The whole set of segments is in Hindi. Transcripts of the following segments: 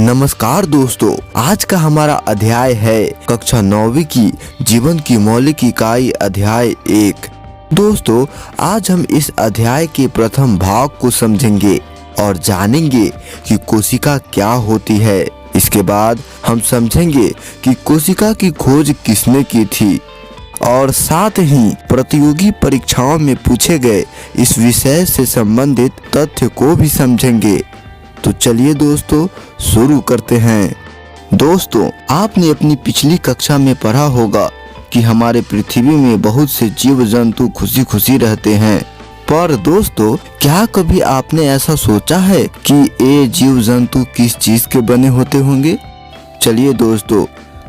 नमस्कार दोस्तों, आज का हमारा अध्याय है कक्षा 9वीं की जीवन की मौलिक इकाई अध्याय 1। दोस्तों, आज हम इस अध्याय के प्रथम भाग को समझेंगे और जानेंगे कि कोशिका क्या होती है। इसके बाद हम समझेंगे कि कोशिका की खोज किसने की थी और साथ ही प्रतियोगी परीक्षाओं में पूछे गए इस विषय से संबंधित तथ्य को भी समझेंगे। तो चलिए दोस्तों, शुरू करते हैं। दोस्तों, आपने अपनी पिछली कक्षा में पढ़ा होगा कि हमारे पृथ्वी में बहुत से जीव जंतु खुशी खुशी रहते हैं। पर दोस्तों, क्या कभी आपने ऐसा सोचा है कि ये जीव जंतु किस चीज के बने होते होंगे? चलिए दोस्तों,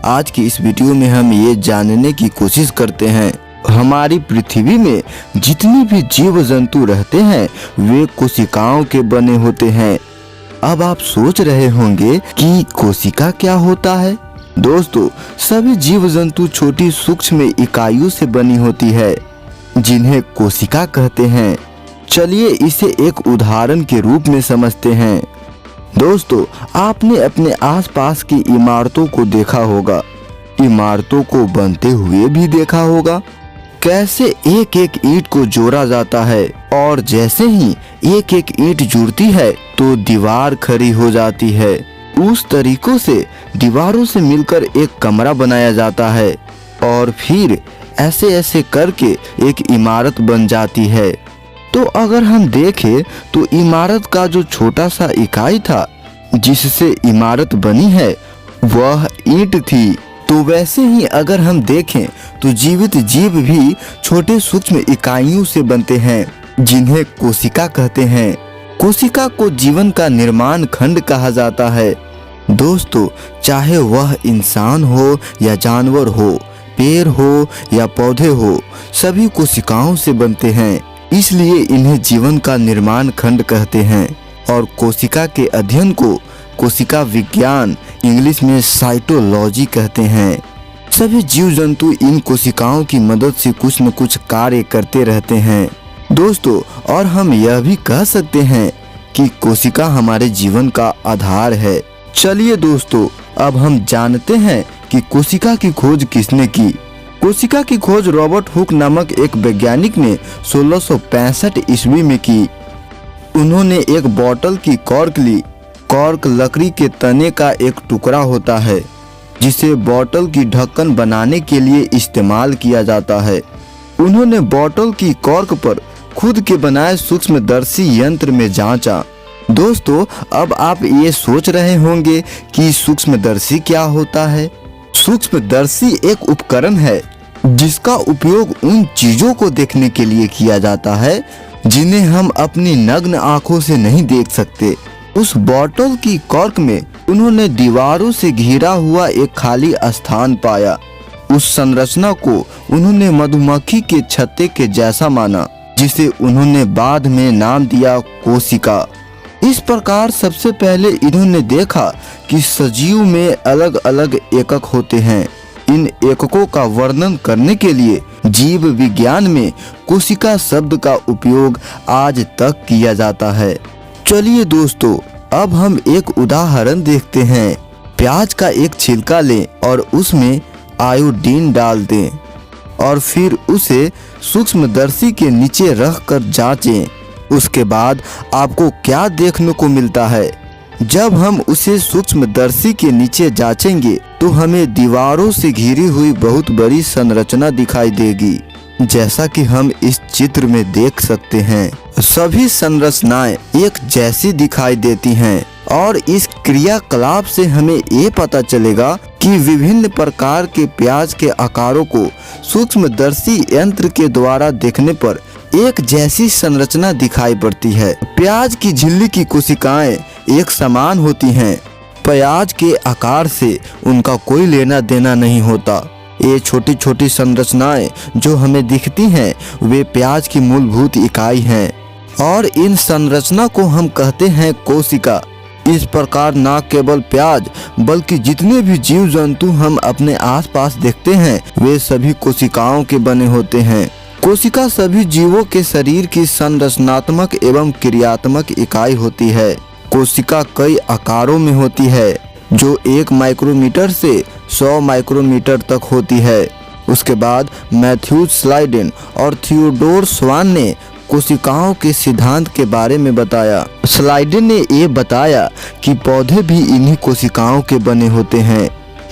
आज की इस वीडियो में हम ये जानने की कोशिश करते हैं। हमारी पृथ्वी में जितने भी जीव जंतु रहते हैं वे कोशिकाओं के बने होते हैं। अब आप सोच रहे होंगे कि कोशिका क्या होता है? दोस्तों, सभी जीव जंतु छोटी सूक्ष्म इकाइयों से बनी होती है जिन्हें कोशिका कहते हैं। चलिए इसे एक उदाहरण के रूप में समझते हैं। दोस्तों, आपने अपने आसपास की इमारतों को देखा होगा, इमारतों को बनते हुए भी देखा होगा। कैसे एक एक ईंट को जोड़ा जाता है और जैसे ही एक एक ईंट जुड़ती है तो दीवार खड़ी हो जाती है। उस तरीकों से दीवारों से मिलकर एक कमरा बनाया जाता है और फिर ऐसे ऐसे करके एक इमारत बन जाती है। तो अगर हम देखें तो इमारत का जो छोटा सा इकाई था जिससे इमारत बनी है वह ईंट थी। तो वैसे ही अगर हम देखें तो जीवित जीव भी छोटे सूक्ष्म इकाइयों से बनते हैं जिन्हें कोशिका कहते हैं। कोशिका को जीवन का निर्माण खंड कहा जाता है। दोस्तों, चाहे वह इंसान हो या जानवर हो, पेड़ हो या पौधे हो, सभी कोशिकाओं से बनते हैं। इसलिए इन्हें जीवन का निर्माण खंड कहते हैं और कोशिका के अध्ययन को कोशिका विज्ञान, इंग्लिश में साइटोलॉजी कहते हैं। सभी जीव जंतु इन कोशिकाओं की मदद से कुछ न कुछ कार्य करते रहते हैं। दोस्तों, और हम यह भी कह सकते हैं कि कोशिका हमारे जीवन का आधार है। चलिए दोस्तों, अब हम जानते हैं कि कोशिका की खोज किसने की। कोशिका की खोज रॉबर्ट हुक नामक एक वैज्ञानिक ने 1665 ईस्वी में की। उन्होंने एक बोतल की कॉर्क ली। कॉर्क लकड़ी के तने का एक टुकड़ा होता है जिसे बोतल की ढक्कन बनाने के लिए इस्तेमाल किया जाता है। उन्होंने बोतल की कॉर्क पर खुद के बनाए सूक्ष्मदर्शी यंत्र में जांचा। दोस्तों, अब आप ये सोच रहे होंगे कि सूक्ष्मदर्शी क्या होता है। सूक्ष्मदर्शी एक उपकरण है जिसका उपयोग उन चीजों को देखने के लिए किया जाता है जिन्हें हम अपनी नग्न आंखों से नहीं देख सकते। उस बोतल की कॉर्क में उन्होंने दीवारों से घिरा हुआ एक खाली स्थान पाया। उस संरचना को उन्होंने मधुमक्खी के छत्ते के जैसा माना, जिसे उन्होंने बाद में नाम दिया कोशिका। इस प्रकार सबसे पहले इन्होंने देखा कि सजीव में अलग अलग एकक होते हैं। इन एककों का वर्णन करने के लिए जीव विज्ञान में कोशिका शब्द का उपयोग आज तक किया जाता है। चलिए दोस्तों, अब हम एक उदाहरण देखते हैं। प्याज का एक छिलका लें और उसमें आयोडीन डाल दें और फिर उसे सूक्ष्मदर्शी के नीचे रखकर जांचें। उसके बाद आपको क्या देखने को मिलता है? जब हम उसे सूक्ष्मदर्शी के नीचे जांचेंगे तो हमें दीवारों से घिरी हुई बहुत बड़ी संरचना दिखाई देगी। जैसा कि हम इस चित्र में देख सकते हैं, सभी संरचनाएं एक जैसी दिखाई देती हैं और इस क्रियाकलाप से हमें ये पता चलेगा कि विभिन्न प्रकार के प्याज के आकारों को सूक्ष्मदर्शी यंत्र के द्वारा देखने पर एक जैसी संरचना दिखाई पड़ती है। प्याज की झिल्ली की कोशिकाएं एक समान होती हैं। प्याज के आकार से उनका कोई लेना देना नहीं होता। ये छोटी छोटी संरचनाएं जो हमें दिखती हैं वे प्याज की मूलभूत इकाई हैं और इन संरचना को हम कहते हैं कोशिका। इस प्रकार न केवल प्याज बल्कि जितने भी जीव जंतु हम अपने आसपास देखते हैं वे सभी कोशिकाओं के बने होते हैं। कोशिका सभी जीवों के शरीर की संरचनात्मक एवं क्रियात्मक इकाई होती है। कोशिका कई आकारों में होती है। जो 1 माइक्रोमीटर से 100 माइक्रोमीटर तक होती है। उसके बाद मैथ्यूज स्लाइडेन और थियोडोर स्वान ने कोशिकाओं के सिद्धांत के बारे में बताया। स्लाइडेन ने ये बताया कि पौधे भी इन्हीं कोशिकाओं के बने होते हैं,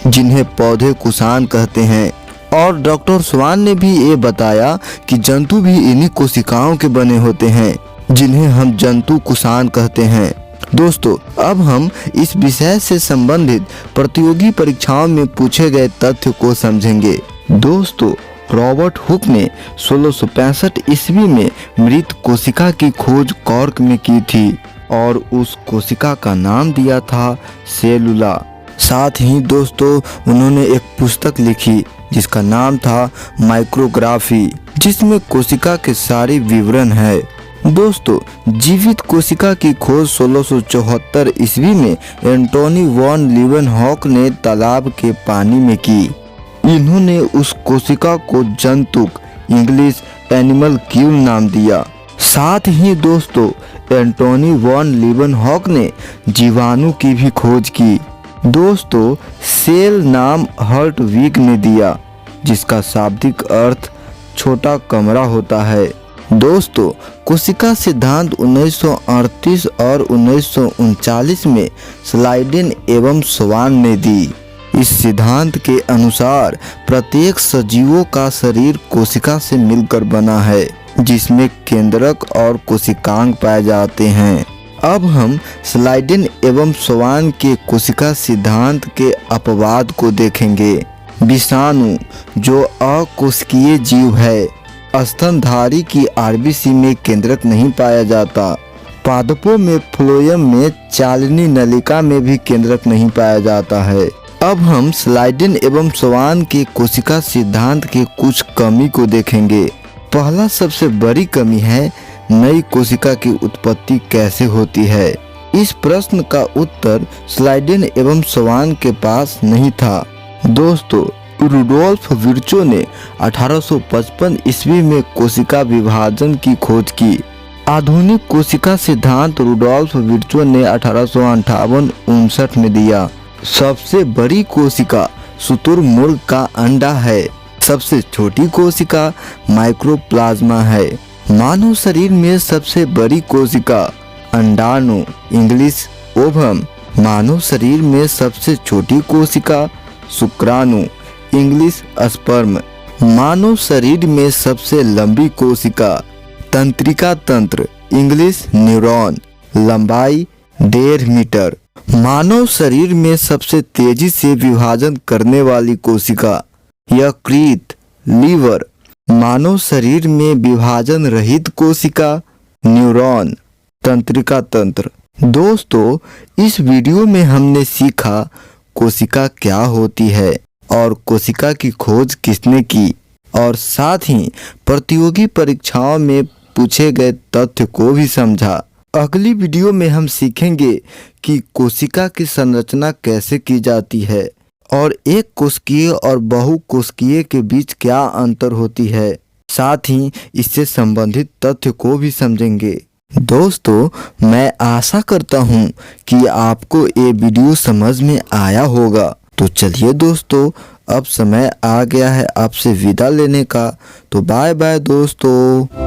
जिन्हें पौधे कुषाण कहते हैं। और डॉक्टर स्वान ने भी ये बताया कि जंतु भी इन्हीं कोशिकाओं के बने होते हैं, जिन्हें हम जंतु कुषाण कहते हैं। दोस्तों, अब हम इस विषय से संबंधित प्रतियोगी परीक्षाओं में पूछे गए तथ्य को समझेंगे। दोस्तों, रॉबर्ट हुक ने 1665 ईस्वी में मृत कोशिका की खोज कॉर्क में की थी और उस कोशिका का नाम दिया था सेलुला। साथ ही दोस्तों, उन्होंने एक पुस्तक लिखी जिसका नाम था माइक्रोग्राफी, जिसमें कोशिका के सारे विवरण है। दोस्तों, जीवित कोशिका की खोज 1674 ईस्वी में एंटोनी वॉन लीवेनहॉक ने तालाब के पानी में की। इन्होंने उस कोशिका को जंतुक इंग्लिश एनिमल क्यूल नाम दिया। साथ ही दोस्तों, एंटोनी वॉन लीवेनहॉक ने जीवाणु की भी खोज की। दोस्तों, सेल नाम हर्टविग ने दिया, जिसका शाब्दिक अर्थ छोटा कमरा होता है। दोस्तों, कोशिका सिद्धांत 1938 और 1939 में स्लाइडेन एवं स्वान ने दी। इस सिद्धांत के अनुसार प्रत्येक सजीवों का शरीर कोशिका से मिलकर बना है, जिसमें केंद्रक और कोशिकांग पाए जाते हैं। अब हम स्लाइडेन एवं स्वान के कोशिका सिद्धांत के अपवाद को देखेंगे। विषाणु, जो अकोशिकीय जीव है, स्तनधारी की आरबीसी में केंद्रक नहीं पाया जाता। पादपों में फ्लोएम में चालनी नलिका में भी केंद्रक नहीं पाया जाता है। अब हम स्लाइडेन एवं स्वान के कोशिका सिद्धांत के कुछ कमी को देखेंगे। पहला सबसे बड़ी कमी है, नई कोशिका की उत्पत्ति कैसे होती है। इस प्रश्न का उत्तर स्लाइडेन एवं स्वान के पास नहीं था। दोस्तों, रुडोल्फ विर्चो ने 1855 ईस्वी में कोशिका विभाजन की खोज की। आधुनिक कोशिका सिद्धांत रुडोल्फ विर्चो ने 1858-59 में दिया। सबसे बड़ी कोशिका शुतुरमुर्ग का अंडा है। सबसे छोटी कोशिका माइक्रोप्लाज्मा है। मानव शरीर में सबसे बड़ी कोशिका अंडाणु इंग्लिश ओवम। मानव शरीर में सबसे छोटी कोशिका शुक्राणु इंग्लिश स्पर्म। मानव शरीर में सबसे लंबी कोशिका तंत्रिका तंत्र इंग्लिश न्यूरॉन, लंबाई 1.5 मीटर। मानव शरीर में सबसे तेजी से विभाजन करने वाली कोशिका यकृत लीवर। मानव शरीर में विभाजन रहित कोशिका न्यूरॉन, तंत्रिका तंत्र। दोस्तों, इस वीडियो में हमने सीखा कोशिका क्या होती है और कोशिका की खोज किसने की, और साथ ही प्रतियोगी परीक्षाओं में पूछे गए तथ्य को भी समझा। अगली वीडियो में हम सीखेंगे कि कोशिका की संरचना कैसे की जाती है और एक कोशिकीय और बहुकोशिकीय के बीच क्या अंतर होती है। साथ ही इससे संबंधित तथ्य को भी समझेंगे। दोस्तों, मैं आशा करता हूँ कि आपको ये वीडियो समझ में आया होगा। तो चलिए दोस्तों, अब समय आ गया है आपसे विदा लेने का। तो बाय बाय दोस्तों।